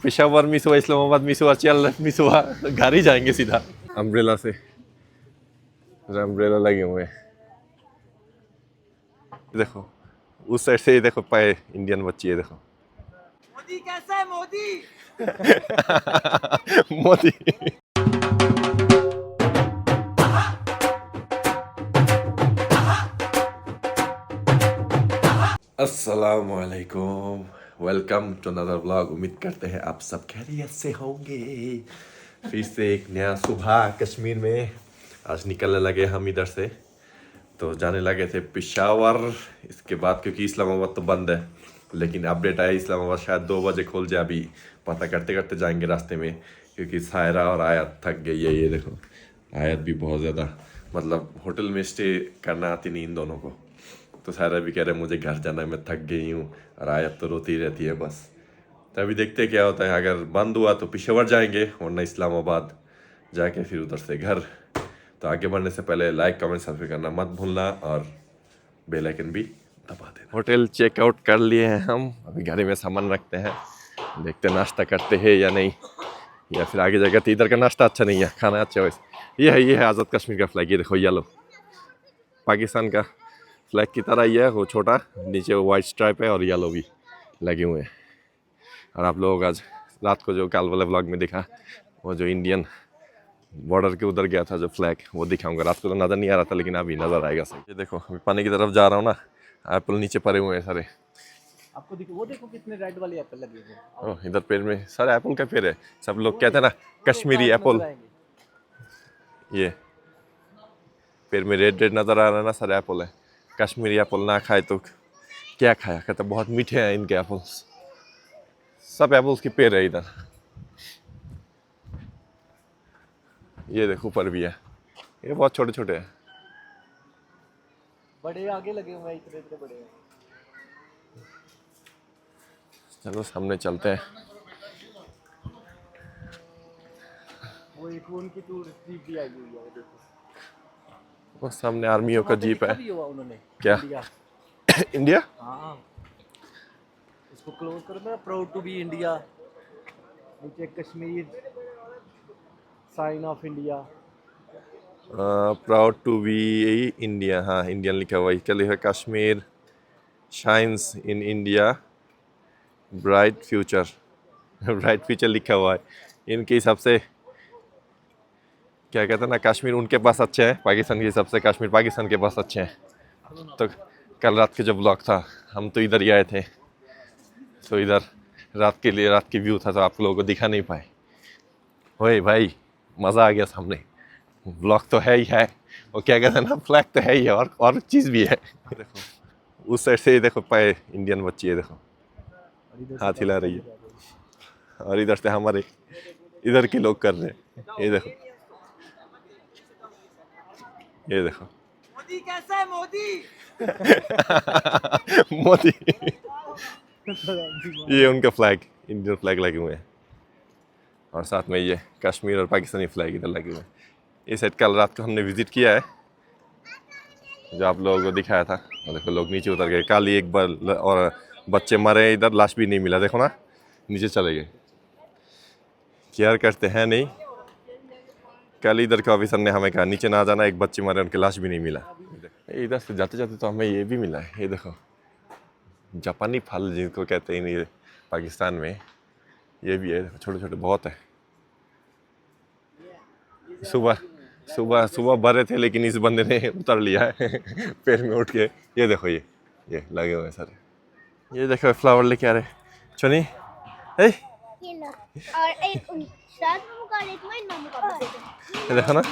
Peshawar miss हुआ, Islamabad miss हुआ, चियल miss हुआ, तो घर ही जाएंगे सीधा। अम्ब्रेला से अम्ब्रेला लगे हुए हैं, देखो उस साइड से ही देखो पाए इंडियन बच्ची है, देखो मोदी कैसा है मोदी। मोदी। अस्सलामुअलैकुम, वेलकम टू अनदर व्लॉग। उम्मीद करते हैं आप सब खैरियत से होंगे। फिर से एक नया सुबह कश्मीर में। आज निकलने लगे हम इधर से, तो जाने लगे थे पेशावर। इसके बाद क्योंकि इस्लामाबाद तो बंद है, लेकिन अपडेट आया इस्लामाबाद शायद 2 बजे खोल जाए। अभी पता करते करते जाएंगे रास्ते में, क्योंकि सायरा और आयत थक गई है। ये देखो आयत भी बहुत ज़्यादा, मतलब होटल में स्टे करना आती नहीं इन दोनों को। तो सायरा भी कह रहे मुझे घर जाना है, मैं थक गई हूँ। और आयत तो रोती रहती है बस। तो अभी देखते क्या होता है, अगर बंद हुआ तो पेशावर जाएंगे, वरना इस्लामाबाद जाके फिर उधर से घर। तो आगे बढ़ने से पहले लाइक कमेंट सब्सक्राइब करना मत भूलना और बेल आइकन भी दबा देना। होटल चेकआउट कर लिए हैं हम, अभी गाड़ी में सामान रखते हैं, देखते हैं नाश्ता करते हैं या नहीं, या फिर आगे जाकर। तो इधर का नाश्ता अच्छा नहीं है, खाना अच्छा है वैसे। ये है आज़ाद कश्मीर का फ्लैग, ये देखो येलो, पाकिस्तान का फ्लैग की तरह ही है, वो छोटा, नीचे वाइट स्ट्राइप है और येलो भी लगे हुए हैं। और आप लोग आज रात को जो कल वाले व्लॉग में दिखा, वो जो इंडियन बॉर्डर के उधर गया था जो फ्लैग, वो दिखाऊंगा। रात को तो नज़र नहीं आ रहा था, लेकिन अभी नज़र आएगा सही। ये देखो अभी पानी की तरफ जा रहा हूँ ना, एप्पल नीचे पड़े हुए हैं सारे। आपको देखो, वो देखो कितने रेड वाले एप्पल लगे हुए हैं। ओह, इधर पेड़ में सारे एप्पल का पेड़ है। सब लोग कहते हैं ना कश्मीरी एप्पल, ये पेड़ में रेड रेड नज़र आ रहा है ना, सारे एप्पल है। कश्मीरी एप्पल ना खाए तो क्या खाया, कहते बहुत मीठे हैं इनके एप्पल्स। सब एप्पल्स की पेड़ है इधर। ये देखो ऊपर भी है, ये बहुत छोटे छोटे हैं। बड़े आगे लगे हुए हैं, इतने इतने बड़े हैं। चलो सामने चलते हैं। वो एक उनकी टूरिस्ट जीप भी आई हुई है, वो देखो। वो सामने आर्मियों का जीप है। भी हुआ उन्होंने क्या? इंडिया? हाँ, इसको क्लोज करो ना, प्राउड टू बी इंडिया, नीचे Kashmir, sign of India. Proud to be India, हाँ इंडियन लिखा हुआ है। क्या लिखा है? Kashmir shines in India, bright future. Bright future लिखा हुआ है। इनके हिसाब से क्या कहते हैं ना, कश्मीर उनके पास अच्छे हैं, पाकिस्तान के हिसाब से कश्मीर पाकिस्तान के पास अच्छे हैं। तो कल रात के जो ब्लॉग था, हम तो इधर ही आए थे, तो इधर रात के लिए रात की व्यू था, तो आप लोगों को दिखा नहीं पाए। ओए भाई, मज़ा आ गया सामने। ब्लॉग तो है ही है, और क्या कहते हैं ना, फ्लैग तो है ही है, और चीज़ भी है। देखो उस साइड से ही देखो पाए इंडियन बच्ची है, देखो हाथ हिला रही है। और इधर से हमारे इधर के लोग कर रहे हैं। ये देखो, ये देखो मोदी कैसा है मोदी। मोदी। ये उनका फ्लैग, इंडियन फ्लैग लगे हुए हैं, और साथ में ये कश्मीर और पाकिस्तानी फ्लैग इधर लगे हुए हैं। ये साइड कल रात को हमने विज़िट किया है, जो आप लोगों को दिखाया था। और देखो लोग नीचे उतर गए। कल ही एक बार और बच्चे मरे इधर, लाश भी नहीं मिला, देखो ना नीचे चले गए। केयर करते हैं नहीं। कल इधर के ऑफिसर ने हमें कहा नीचे ना जाना, एक बच्चे मरे, उनके लाश भी नहीं मिला। इधर से जाते जाते तो हमें ये भी मिला है, ये देखो जापानी फल जिनको कहते हैं ये पाकिस्तान में, ये भी है, छोटे छोटे बहुत है। सुबह सुबह सुबह भरे थे, लेकिन इस बंदे ने उतर लिया है पैर में उठ के। ये देखो ये लगे हुए हैं सारे। ये देखो फ्लावर लेके आ रहे चुनी। हे और एक साथ में मुकाबले में मुकाबले ये देखो ना,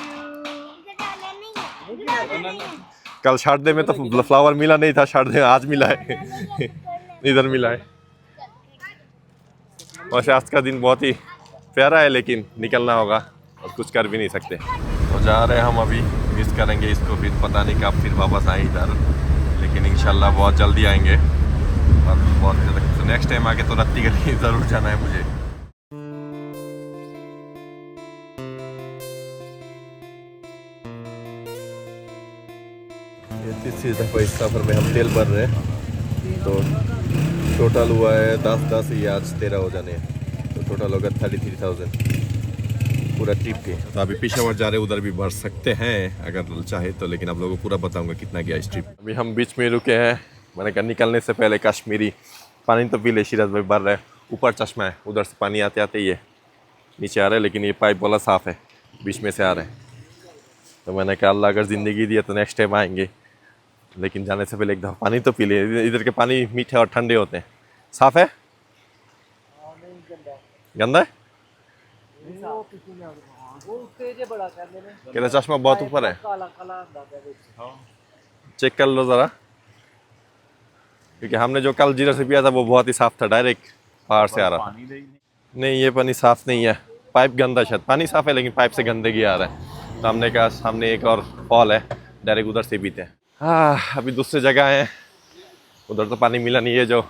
कल शारदे में तो फ्लावर मिला नहीं था, शारदे में आज मिला है। इधर मिला है। वैसे आज का दिन बहुत ही प्यारा है, लेकिन निकलना होगा और कुछ कर भी नहीं सकते। तो जा रहे हैं हम, अभी मिस करेंगे इसको, फिर पता नहीं कब फिर वापस आए इधर, लेकिन इंशाल्लाह बहुत जल्दी आएंगे। और बहुत ज़्यादा, तो नेक्स्ट टाइम आके तो रत्ती गली ज़रूर जाना है मुझे। ये तीसरी दफ़ा इस सफ़र में हम तेल भर रहे हैं, तो टोटल हुआ है 10-10, ये आज 13 हो जाने हैं। तो टोटल होगा 33,000 पूरा ट्रिप के। तो अभी पेशावर जा रहे हैं, उधर भी बढ़ सकते हैं अगर चाहे तो, लेकिन आप लोगों को पूरा बताऊंगा कितना गया इस ट्रिप। अभी हम बीच में रुके हैं, मैंने कहा निकलने से पहले कश्मीरी पानी तो पी ले। सिराज भाई भर रहे हैं, ऊपर चश्मा है, उधर से पानी आते आते ये नीचे आ रहा है, लेकिन ये पाइप वाला साफ़ है, बीच में से आ रहे हैं। तो मैंने कहा अल्लाह अगर ज़िंदगी दी है तो नेक्स्ट टाइम आएंगे, लेकिन जाने से पहले एक दफ़ा पानी तो पी ले। इधर के पानी मीठे और ठंडे होते हैं। साफ़ है गंदा है? कहते चश्मा बहुत ऊपर है, चेक कर लो ज़रा, क्योंकि हमने जो कल जीरा से पिया था वो बहुत ही साफ़ था, डायरेक्ट पहाड़ से आ रहा था। नहीं ये पानी साफ़ नहीं है, पाइप गंदा, शायद पानी साफ़ है लेकिन पाइप से गंदगी आ रहा है। तो हमने कहा सामने एक और फॉल है, डायरेक्ट उधर से पीते हैं। हाँ अभी दूसरी जगह है, उधर तो पानी मिला नहीं है। जो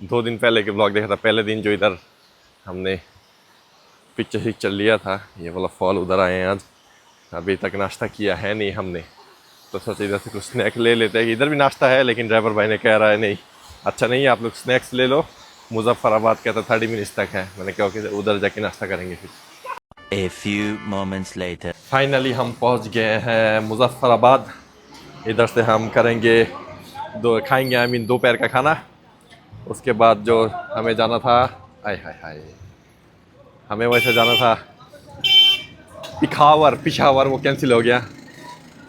2 दिन पहले के ब्लॉग देखा था, पहले दिन जो इधर हमने पिक्चर लिया था, ये वाला फॉल उधर आए हैं आज। अभी तक नाश्ता किया है नहीं हमने, तो सोचा इधर से कुछ स्नैक ले लेते हैं। इधर भी नाश्ता है लेकिन ड्राइवर भाई ने कह रहा है नहीं अच्छा नहीं है, आप लोग स्नैक्स ले लो, मुजफ्फराबाद कहता 30 मिनट्स तक है। मैंने कहा कि उधर जाके नाश्ता करेंगे फिर। A few moments later. Finally हम पहुंच गए हैं मुजफ्फराबाद। इधर से हम करेंगे खाएंगे दोपहर का खाना। उसके बाद जो हमें जाना था, हाय हमें वैसे जाना था पिशावर, वो कैंसिल हो गया।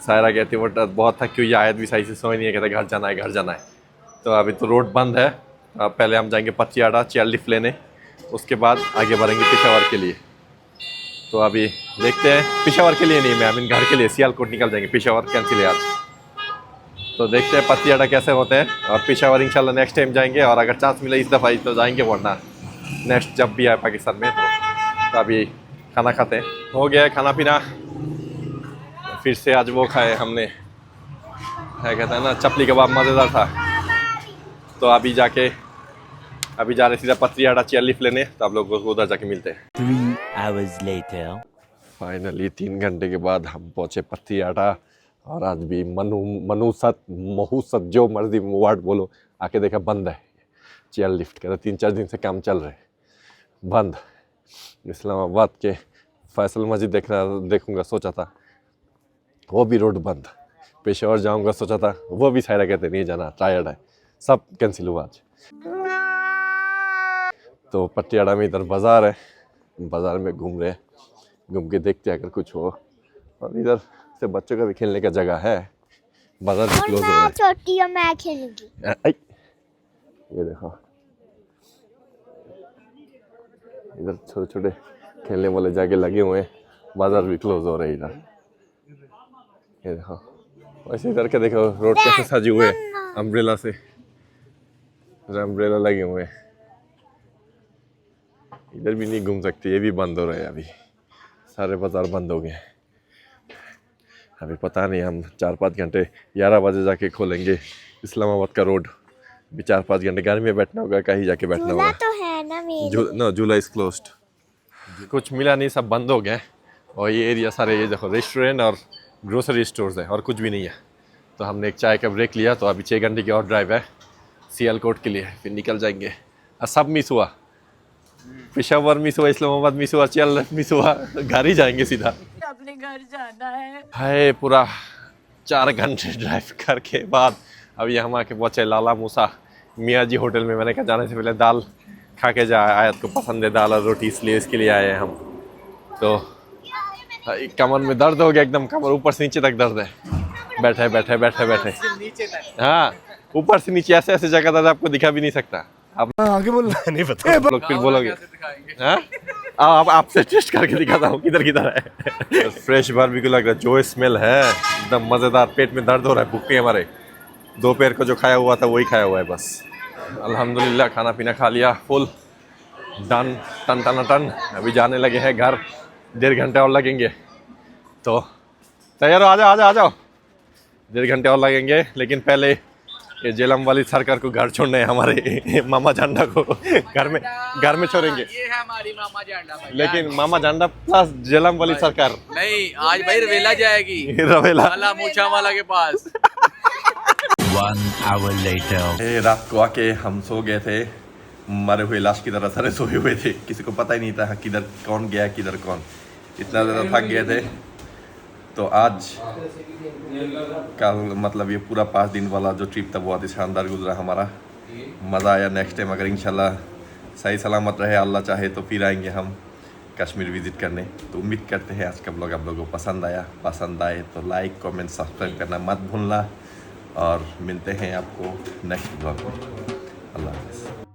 सायरा कहती वो बहुत थकी हुई, आयत भी सही से समझ नहीं है, कहते घर जाना है। तो अभी तो रोड बंद है। अब पहले हम जाएंगे पतियाड़ा चेयर लिफ्ट लेने, उसके बाद आगे बढ़ेंगे पिशावर के लिए। तो अभी देखते हैं, पिशावर के लिए नहीं, मैं घर के लिए सियालकोट निकल जाएंगे, पिशावर कैंसिल है आज। तो देखते हैं पतियाड़ा कैसे होते हैं, और पिशावर इंशाल्लाह नेक्स्ट टाइम जाएंगे, और अगर चांस मिले इस दफ़ा तो जाएंगे, वरना नेक्स्ट जब भी आए पाकिस्तान में। तो अभी खाना खाते हैं, हो गया है खाना पीना। फिर से आज वो खाए हमने, क्या कहते हैं ना, चपली कबाब, मज़ेदार था। तो अभी जा रहे सीधा पतियाड़ा चेयर लिफ्ट लेने, तो आप लोगों को उधर जाके मिलते हैं। 3 hours later. फाइनली 3 घंटे के बाद हम पहुँचे पतियाड़ा, और आज भी महूसत जो मर्जी वर्ड बोलो, आके देखा बंद है चेयर लिफ्ट। कहते 3-4 दिन से काम चल रहे बंद। इस्लामाबाद के फैसल मस्जिद देखूंगा सोचा था, वो भी रोड बंद। पेशावर जाऊंगा सोचा था, वो भी सायरा कहते नहीं जाना, टायर्ड है, सब कैंसिल हुआ आज। तो पटियाला में इधर बाज़ार है, बाज़ार में घूम के देखते हैं अगर कुछ हो। और इधर से बच्चों का भी खेलने का जगह है, बाज़ार भी क्लोज हो रहा है। छोटी है, मैं खेलूंगी। ये देखो इधर छोटे खेलने वाले जाके लगे हुए हैं, बाज़ार भी क्लोज हो रहे हैं इधर। ये देखो वैसे इधर के देखो रोड कैसे सजे हुए अम्ब्रेला से, अम्ब्रेला लगे हुए हैं। इधर भी नहीं घूम सकते, ये भी बंद हो रहे हैं, अभी सारे बाजार बंद हो गए। अभी पता नहीं, हम 4-5 घंटे 11 बजे जाके खोलेंगे इस्लामाबाद का रोड। अभी 4-5 घंटे गर्मी में बैठना होगा, कहीं जाके बैठना होगा। तो है ना मेरे जुलाई इज क्लोज्ड। कुछ मिला नहीं, सब बंद हो गए। और ये एरिया सारे, ये देखो रेस्टोरेंट और ग्रोसरी स्टोर्स है, और कुछ भी नहीं है। तो हमने एक चाय का ब्रेक लिया, तो अभी 6 घंटे की और ड्राइव है सियालकोट के लिए, फिर निकल जाएंगे। और सब मिस हुआ, पेशावर मिस हुआ, इस्लामाबाद मिस हुआ, चल मिस हुआ, घर ही जाएंगे सीधा, अपने घर जाना है। हाय पूरा 4 घंटे ड्राइव करके बाद अभी हम आके पहुँचे लाला मूसा मियाँ जी होटल में। मैंने कहा जाने से पहले दाल खा के जा, आयत को पसंद है दाल और रोटी, इसलिए इसके लिए आए हैं हम। तो कमर में दर्द हो गया एकदम, कमर ऊपर से नीचे तक दर्द है। बैठे हाँ, ऊपर से नीचे ऐसे जगह दर्द आपको दिखा भी नहीं सकता। आप आगे बोलना नहीं पता, लोग फिर बोलोगे हाँ, आपसे टेस्ट करके दिखाता हूँ किधर है। फ्रेश बारबेक्यू लग रहा है, जो स्मेल है एकदम मज़ेदार। पेट में दर्द हो रहा है, भूखे हमारे, दोपहर को जो खाया हुआ था वही खाया हुआ है बस। अल्हम्दुलिल्लाह खाना पीना खा लिया, फुल डन टन। अभी जाने लगे हैं घर, 1.5 घंटे और लगेंगे। तो तैयार हो, आ जाओ 1.5 घंटे और लगेंगे। लेकिन पहले ये जेलम वाली सरकार को घर छोड़ना है, हमारे मामा झंडा को घर में छोड़ेंगे। ये है हमारी मामा झंडा भाई। लेकिन मामा झंडा प्लस जेलम वाली सरकार नहीं, आज भाई रवेला जाएगी, रवेला वाला मूछा वाला के पास। 1 hour later. रात को आके हम सो गए थे मरे हुए लाश की तरह सारे सोए हुए थे, किसी को पता ही नहीं था किधर कौन गया किधर कौन, इतना ज़्यादा थक गए थे। तो आज कल मतलब ये पूरा 5 दिन वाला जो ट्रिप था बहुत ही शानदार गुजरा हमारा, मज़ा आया। नेक्स्ट टाइम अगर इंशाल्लाह सही सलामत रहे, अल्लाह चाहे तो फिर आएंगे हम कश्मीर विज़िट करने। तो उम्मीद करते हैं आज का ब्लॉग आप लोगों को पसंद आया। पसंद आए तो लाइक कमेंट सब्सक्राइब करना मत भूलना, और मिलते हैं आपको नेक्स्ट ब्लॉग में। अल्लाह हाफ़िज़।